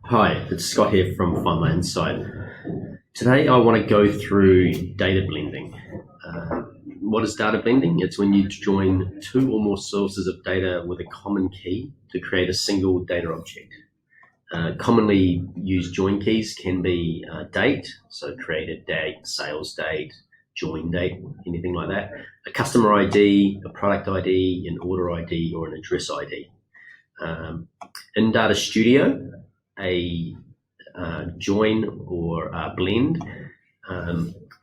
Hi, it's Scott here from Find My Insight. Today I want to go through data blending. What is data blending? It's when you join two or more sources of data with a common key to create a single data object. Commonly used join keys can be date, so create a date, sales date, join date, anything like that. A customer ID, a product ID, an order ID, or an address ID. In Data Studio, a join or a blend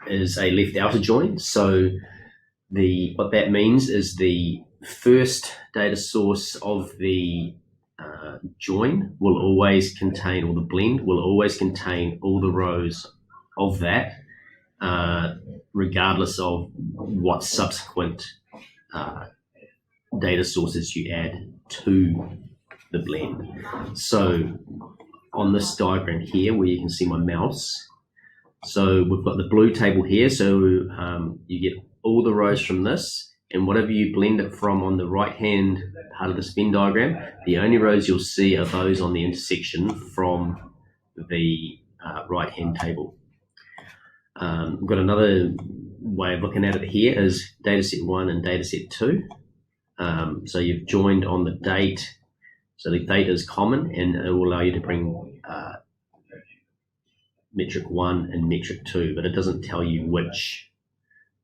is a left outer join. So what that means is the first data source of the join will always contain, or the blend will always contain all the rows of that, regardless of what subsequent data sources you add to the blend. So on this diagram here, where you can see my mouse, so we've got the blue table here, so you get all the rows from this, and whatever you blend it from on the right hand part of this Venn diagram, the only rows you'll see are those on the intersection from the right hand table. We've got another way of looking at it here is dataset 1 and dataset 2. So you've joined on the date. So the date is common, and it will allow you to bring metric 1 and metric 2, but it doesn't tell you which.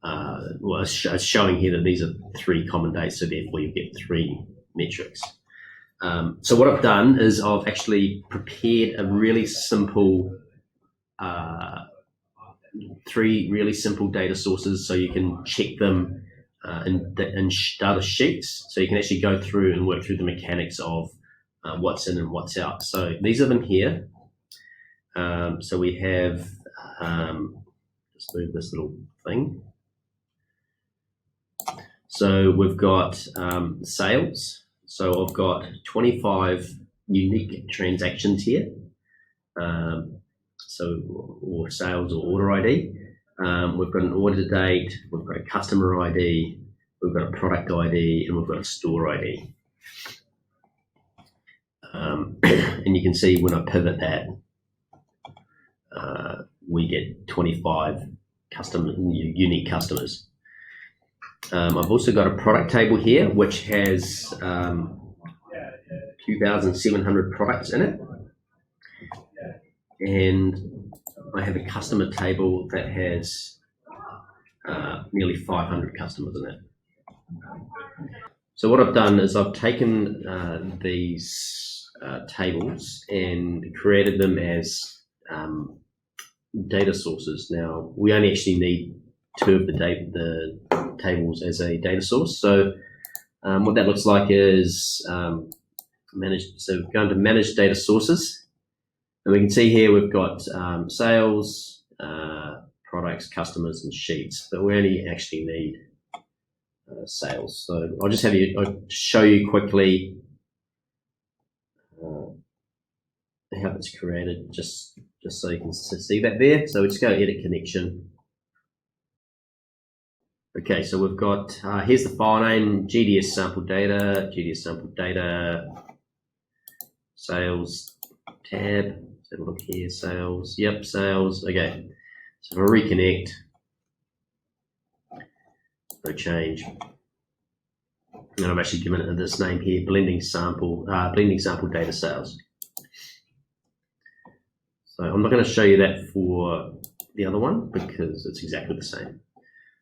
Well, it's showing here that these are 3 common dates, so therefore you get 3 metrics. So what I've done is I've actually prepared a really simple 3 really simple data sources, so you can check them in data sheets, so you can actually go through and work through the mechanics of what's in and what's out. So these are them here. So we have, just move this little thing. So we've got sales. So I've got 25 unique transactions here. Or sales or order ID. We've got an order date, we've got a customer ID, we've got a product ID, and we've got a store ID. And you can see when I pivot that, we get 25 unique customers. I've also got a product table here, which has 2,700 products in it. And I have a customer table that has nearly 500 customers in it. So what I've done is I've taken these tables and created them as data sources. Now, we only actually need 2 of the tables as a data source. So what that looks like is managed. So we're going to manage data sources. And we can see here we've got sales, products, customers, and sheets, but we only actually need sales. So I'll just I'll show you quickly how it's created, just so you can see that there. So we just go edit connection. Okay, so we've got, here's the file name, GDS sample data, sales tab. Let's have a look here, sales, yep, sales, okay. So if I reconnect, no change. And I've actually given it this name here, blending sample data sales. So I'm not going to show you that for the other one because it's exactly the same.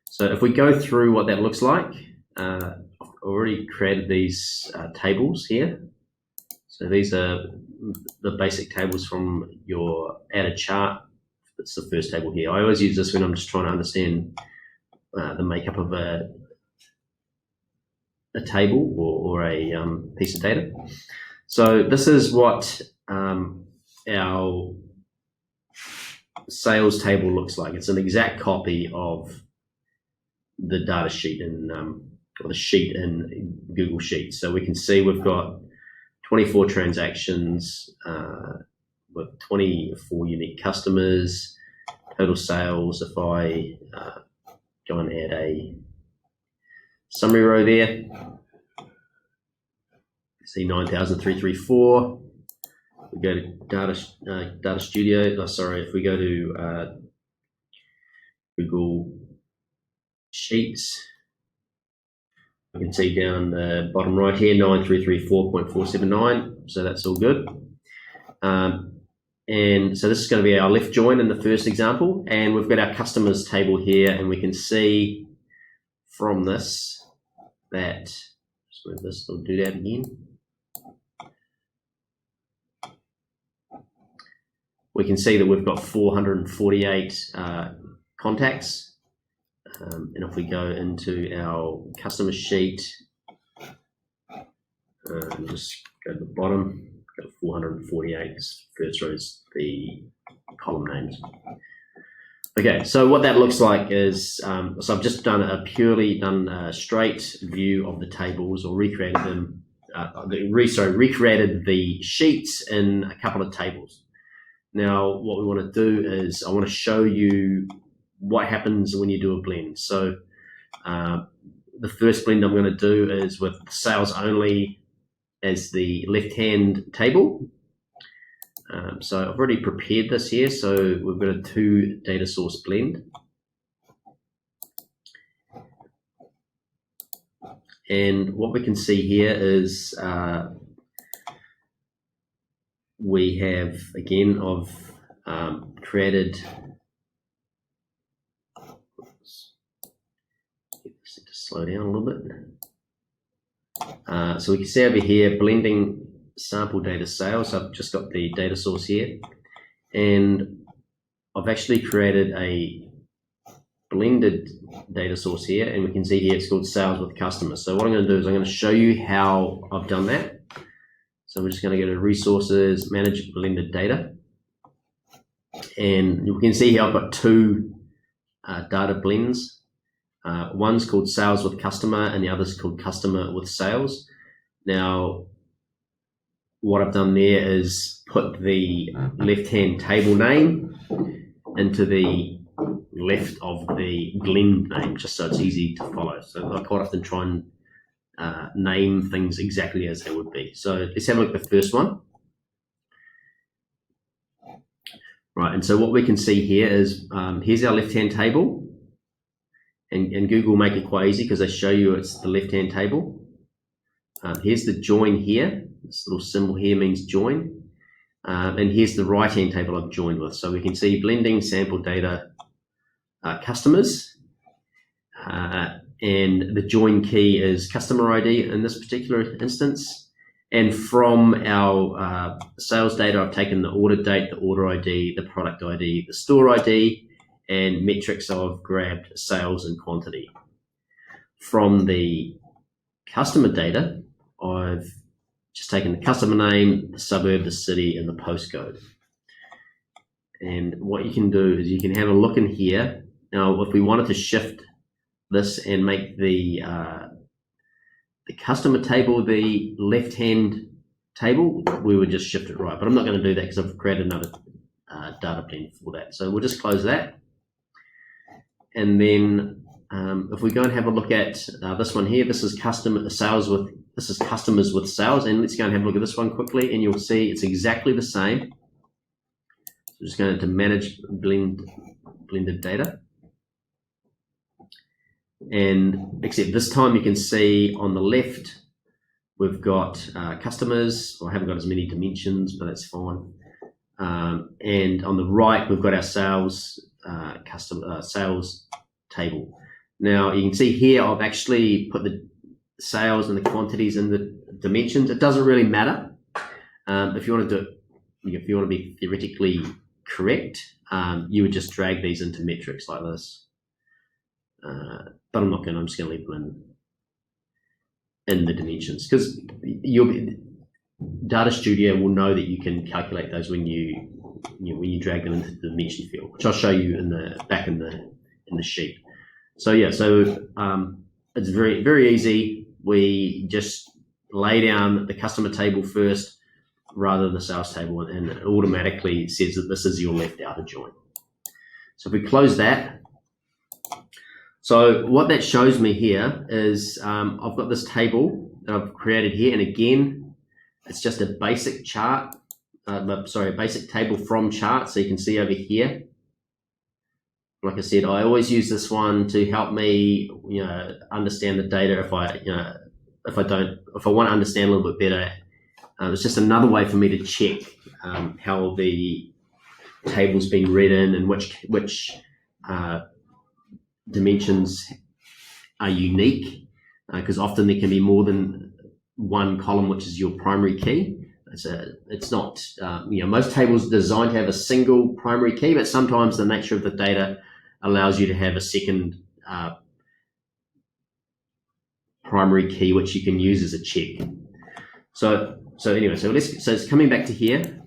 So if we go through what that looks like, I've already created these tables here. So these are the basic tables from your added chart. That's the first table here. I always use this when I'm just trying to understand the makeup of a table or a piece of data. So this is what our sales table looks like. It's an exact copy of the data sheet or the sheet in Google Sheets. So we can see we've got 24 transactions with 24 unique customers, total sales. If I go and add a summary row there, see 9,334. We go to Data Studio. Oh, sorry, if we go to Google Sheets, you can see down the bottom right here, 9334.479. So that's all good. And so this is going to be our left join in the first example. And we've got our customers table here, and we can see from this that, let's move this, we'll do that again. We can see that we've got 448 contacts. And if we go into our customer sheet, and just go to the bottom, go to 448, first row is the column names. Okay, so what that looks like is, so I've just done a straight view of the tables, or recreated them, recreated the sheets in a couple of tables. Now, what we want to do is I want to show you what happens when you do a blend. So the first blend I'm going to do is with sales only as the left-hand table. So I've already prepared this here. So we've got a 2 data source blend. And what we can see here is we have, again, I've created, to slow down a little bit. So we can see over here, blending sample data sales. I've just got the data source here, and I've actually created a blended data source here, and we can see here it's called sales with customers. So what I'm going to do is I'm going to show you how I've done that. So we're just going to go to resources, manage blended data, and you can see here I've got 2 data blends. One's called sales with customer, and the other's called customer with sales. Now, what I've done there is put the left-hand table name into the left of the blend name, just so it's easy to follow. So I quite often try and name things exactly as they would be. So let's have a look at the first one. Right, and so what we can see here is, here's our left-hand table. And Google make it quite easy because they show you it's the left-hand table. Here's the join here. This little symbol here means join. And here's the right-hand table I've joined with. So we can see blending sample data customers. And the join key is customer ID in this particular instance. And from our sales data, I've taken the order date, the order ID, the product ID, the store ID, and metrics. I've grabbed sales and quantity. From the customer data, I've just taken the customer name, the suburb, the city, and the postcode. And what you can do is you can have a look in here. Now, if we wanted to shift this and make the customer table the left-hand table, we would just shift it right. But I'm not going to do that because I've created another data blend for that. So we'll just close that. And then if we go and have a look at this one here, this is customers with sales, and let's go and have a look at this one quickly, and you'll see it's exactly the same. So we're just going to manage blended data, and except this time you can see on the left we've got customers. Well, I haven't got as many dimensions, but that's fine. And on the right we've got our sales sales table. Now you can see here I've actually put the sales and the quantities in the dimensions. It doesn't really matter. If you want to do it, if you want to be theoretically correct, you would just drag these into metrics like this. But I'm not going to. I'm just going to leave them in the dimensions because Data Studio will know that you can calculate those when you drag them into the dimension field, which I'll show you in the back in the sheet. So yeah, so it's very, very easy. We just lay down the customer table first rather than the sales table, and it automatically says that this is your left outer join. So if we close that, so what that shows me here is I've got this table that I've created here, and again, it's just a basic chart. sorry, a basic table from chart. So you can see over here, like I said, I always use this one to help me, understand the data. If I want to understand a little bit better, it's just another way for me to check how the table's been read in and which dimensions are unique, because often there can be more than one column which is your primary key. It's not, most tables are designed to have a single primary key, but sometimes the nature of the data allows you to have a second primary key which you can use as a check. So it's coming back to here.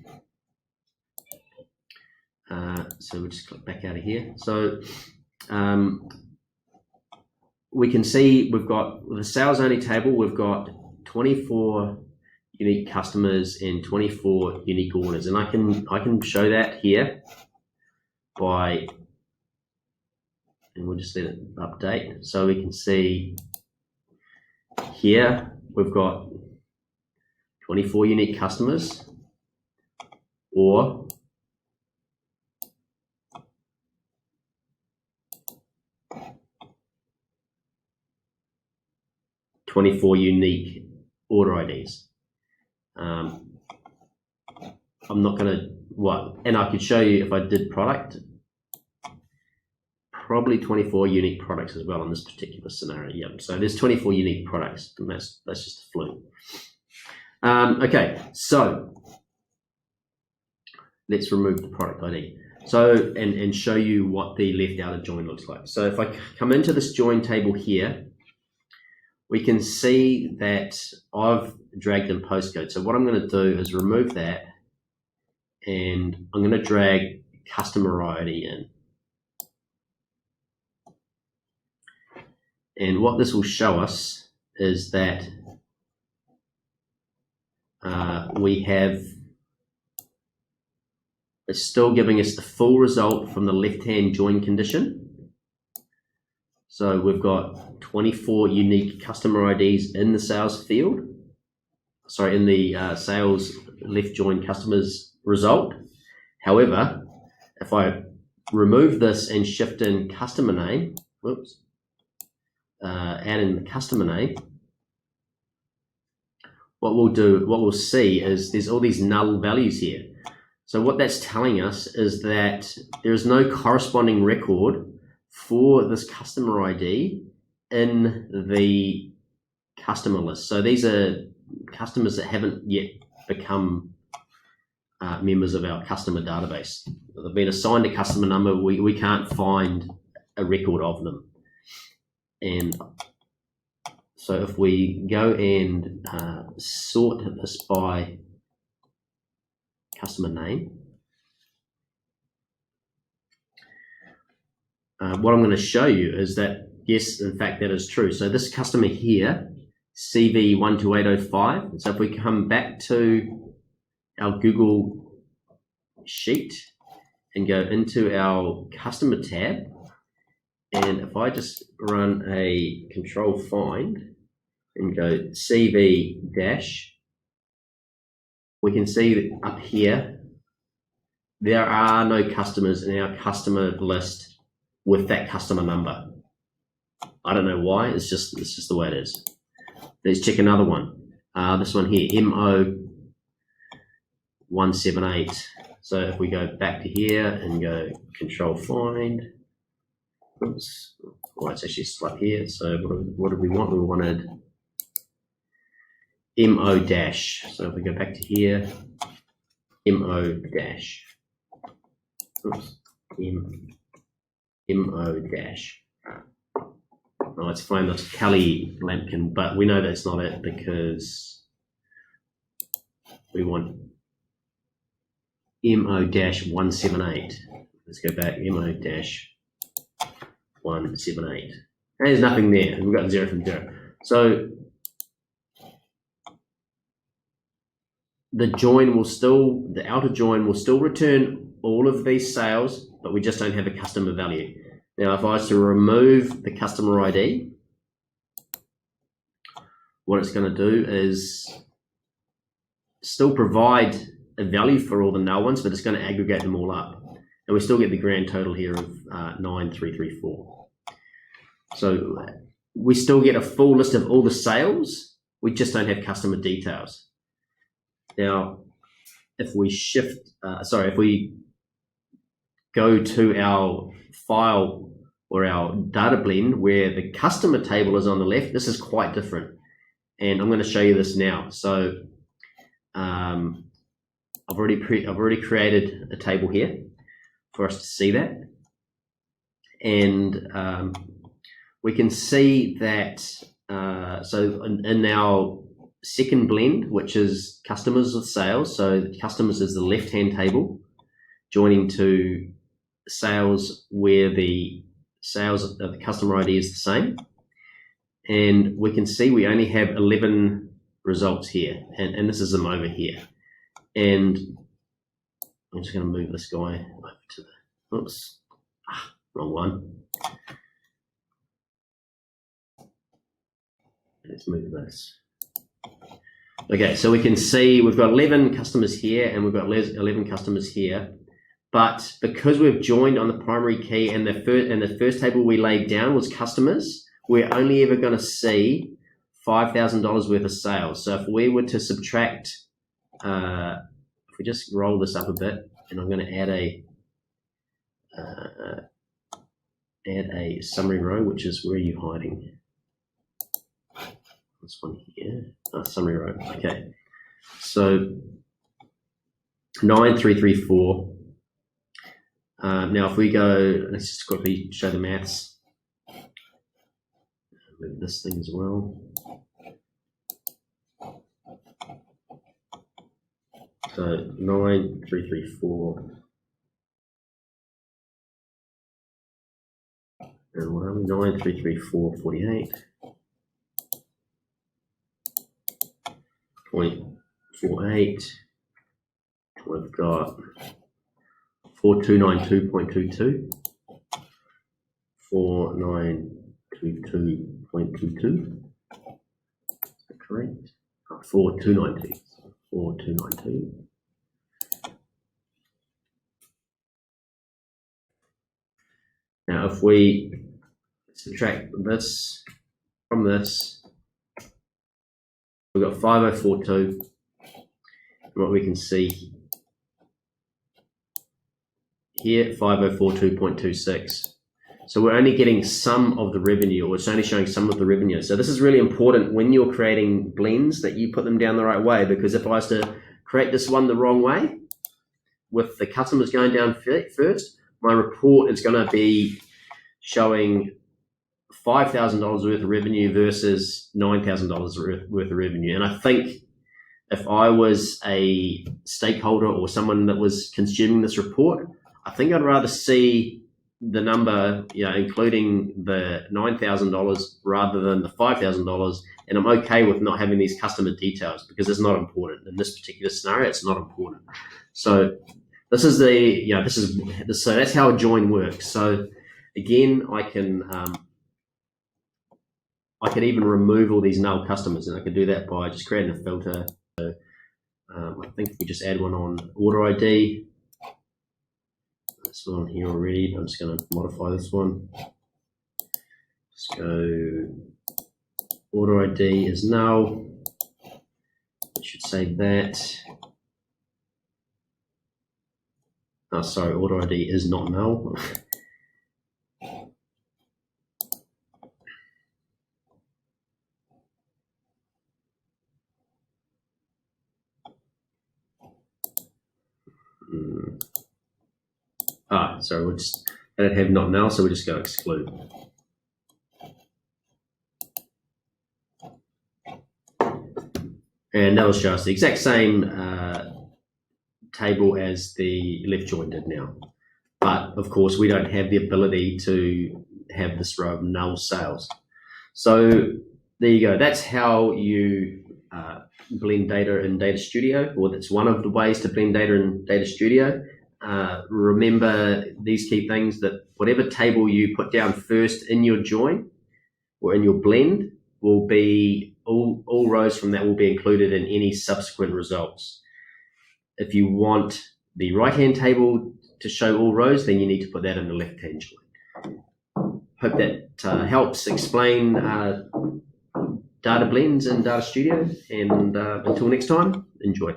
So we'll just click back out of here. So we can see we've got the sales only table, we've got 24 unique customers and 24 unique orders, and I can show that here by, and we'll just let it update. So we can see here we've got 24 unique customers, or (24 unique order IDs. I'm not going to, and I could show you if I did product, probably 24 unique products as well in this particular scenario. Yep. So there's 24 unique products, and that's just a fluke. Okay, so let's remove the product ID. So and show you what the left outer join looks like. So if I come into this join table here, we can see that I've dragged in postcode. So what I'm going to do is remove that, and I'm going to drag customer ID in. And what this will show us is that it's still giving us the full result from the left-hand join condition. So we've got 24 unique customer IDs in the sales field. Sorry, in the sales left join customers result. However, if I remove this and shift in customer name, add in the customer name, what we'll see is there's all these null values here. So what that's telling us is that there is no corresponding record for this customer ID in the customer list. So these are customers that haven't yet become members of our customer database. They've been assigned a customer number. We can't find a record of them. And so if we go and sort this by customer name, what I'm going to show you is that, yes, in fact, that is true. So this customer here, CV12805, so if we come back to our Google sheet and go into our customer tab, and if I just run a control find and go CV dash, we can see that up here, there are no customers in our customer list with that customer number. I don't know why, it's just the way it is. Let's check another one. This one here, MO178. So if we go back to here and go control find, oops, well, it's actually stuck here. So what did we want? We wanted MO dash. So if we go back to here, MO dash. Oops, MO dash. Oh, it's fine. That's Kelly Lampkin, but we know that's not it because we want MO-178. Let's go back, MO-178. There's nothing there. We've got 0 from 0. So the outer join will still return all of these sales, but we just don't have a customer value. Now, if I was to remove the customer ID, what it's going to do is still provide a value for all the null ones, but it's going to aggregate them all up. And we still get the grand total here of 9334. So we still get a full list of all the sales. We just don't have customer details. Now, if we if we go to our file or our data blend where the customer table is on the left, this is quite different. And I'm going to show you this now. So I've already created a table here for us to see that. And we can see that, so in our second blend, which is customers with sales, so customers is the left-hand table, joining to sales where the sales of the customer ID is the same. And we can see we only have 11 results here, and this is them over here. And I'm just going to move this guy over to the, oops, wrong one. Let's move this. Okay, so we can see we've got 11 customers here and we've got 11 customers here. But because we've joined on the primary key and the first table we laid down was customers, we're only ever going to see $5,000 worth of sales. So if we were to subtract, if we just roll this up a bit, and I'm going to add a summary row, which is where are you hiding? This one here, summary row. Okay, so 9334. Now, if we go, let's just quickly show the maths. Move this thing as well. So 9334. And what are we? 9334.48. 0.48. We've got 4292.22. 4922.22. Is that correct? 4292. 4292. Now, if we subtract this from this, we've got 5042. And what we can see here, 5042.26. So we're only getting some of the revenue, or it's only showing some of the revenue. So this is really important when you're creating blends that you put them down the right way, because if I was to create this one the wrong way, with the customers going down first, my report is going to be showing $5,000 worth of revenue versus $9,000 worth of revenue. And I think if I was a stakeholder or someone that was consuming this report, I think I'd rather see the number, including the $9,000 rather than the $5,000. And I'm okay with not having these customer details because it's not important. In this particular scenario, it's not important. So this is so that's how a join works. So again, I can even remove all these null customers, and I can do that by just creating a filter. So I think we just add one on order ID. This one here already. I'm just going to modify this one. Just go order ID is null. I should save that. Oh, sorry, order ID is not null. Sorry, we'll just let it have not null, so we'll just go exclude. And that will show us the exact same table as the left join did now. But of course, we don't have the ability to have this row of null sales. So there you go. That's how you blend data in Data Studio, or that's one of the ways to blend data in Data Studio. Remember these key things, that whatever table you put down first in your join or in your blend will be all rows from that will be included in any subsequent results. If you want the right-hand table to show all rows, then you need to put that in the left-hand join. Hope that helps explain data blends in Data Studio, and until next time, enjoy.